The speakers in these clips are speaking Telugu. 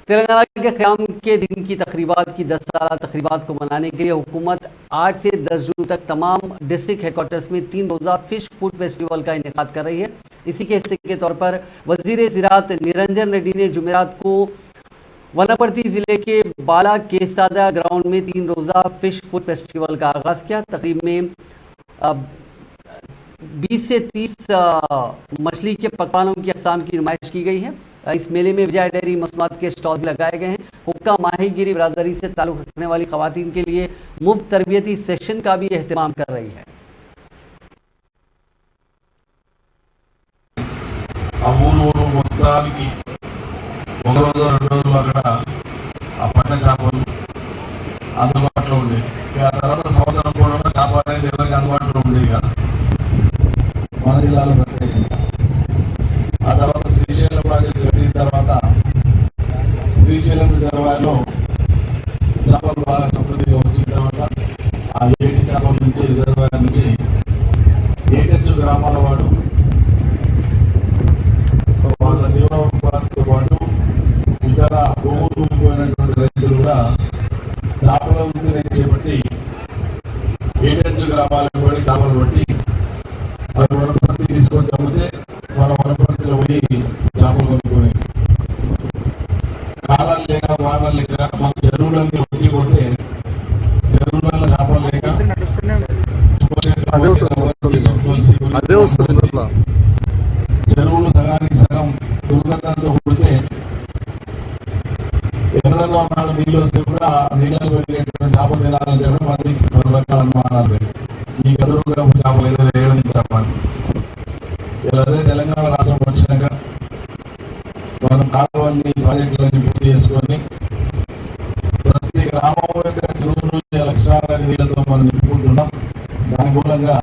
तेलंगाना के क़याम के दिन की तक़रीबात की 10 साला तक़रीबात को मनाने के लिए हुकूमत 8 से 10 जून तक तमाम डिस्ट्रिक्ट हेडक्वार्टर्स में 3 रोज़ा फ़िश फूड फेस्टिवल का इनेकाद कर रही है। इसी के हिस्से के तौर पर वज़ीर ज़राअत निरंजन रेड्डी ने जुमेरात को वनापर्ती ज़िले के बाला केस्तादा ग्राउंड में 3 रोज़ा फ़िश फूड फेस्टिवल का आगाज़ किया। तकरीब में 20 से 30 मछली के पकवानों की अक़साम की नुमाइश की गई है। इस मेले में विजय डेयरी मसनूआत के स्टॉल भी लगाए गए हैं। हुक्का माहीगिरी बरादरी से ताल्लुक़ रखने वाली ख़वातीन के लिए मुफ्त तरबियती सेशन का भी एहतमाम कर रही है। శ్రీశైలం రిజర్వాయర్లో చేపలు బాగా సమృద్ధిగా వచ్చిన తర్వాత ఆ ఏటి చేపల నుంచి రిజర్వాయర్ నుంచి ఏటెచ్చు గ్రామాల వాడు వాళ్ళ జీవనోపాధితో పాటు ఇతర భూమిపోయినటువంటి రైతులు కూడా చేపల వృత్తిని చేపట్టి ఏటెచ్చు గ్రామాలకు పడి చేపలు పట్టి మరి వనపర్తి తీసుకొని అమ్మితే మన వనపర్తిలో పోయి చేపలు కొనుక్కొని కాలాలు లేక వానలు లేక మన చెరువులన్నీ ఒట్టి కొడితే చెరువులలో చేపలు లేక చెరువులు సగానికి సగం దుర్గంధంతో కొడితే ఎర్రలో నాడు నీళ్ళు వస్తే కూడా నీళ్ళలో వెళ్ళేటువంటి చేపలు తినాలని చెప్పి మంది కొన్ని రకాల అనుమానాలు ఈ కదురుగా చేపలు ఏదో వేయడం చెప్పండి. ఇలా తెలంగాణ రాష్ట్రం వచ్చినాక మనం కాలువల్ని ప్రాజెక్టులన్నీ పూర్తి చేసుకొని ప్రతి గ్రామంలో చెరువులు లక్షలాది నీళ్లతో మనం నింపుకుంటున్నాం. దాని మూలంగా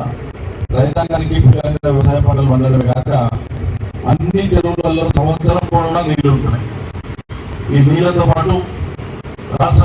రైతాంగానికి వ్యవసాయ పంటలు పండడమే కాక అన్ని చెరువులలో సంవత్సరం కూడా నీళ్లు ఉంటున్నాయి. ఈ నీళ్లతో పాటు రాష్ట్ర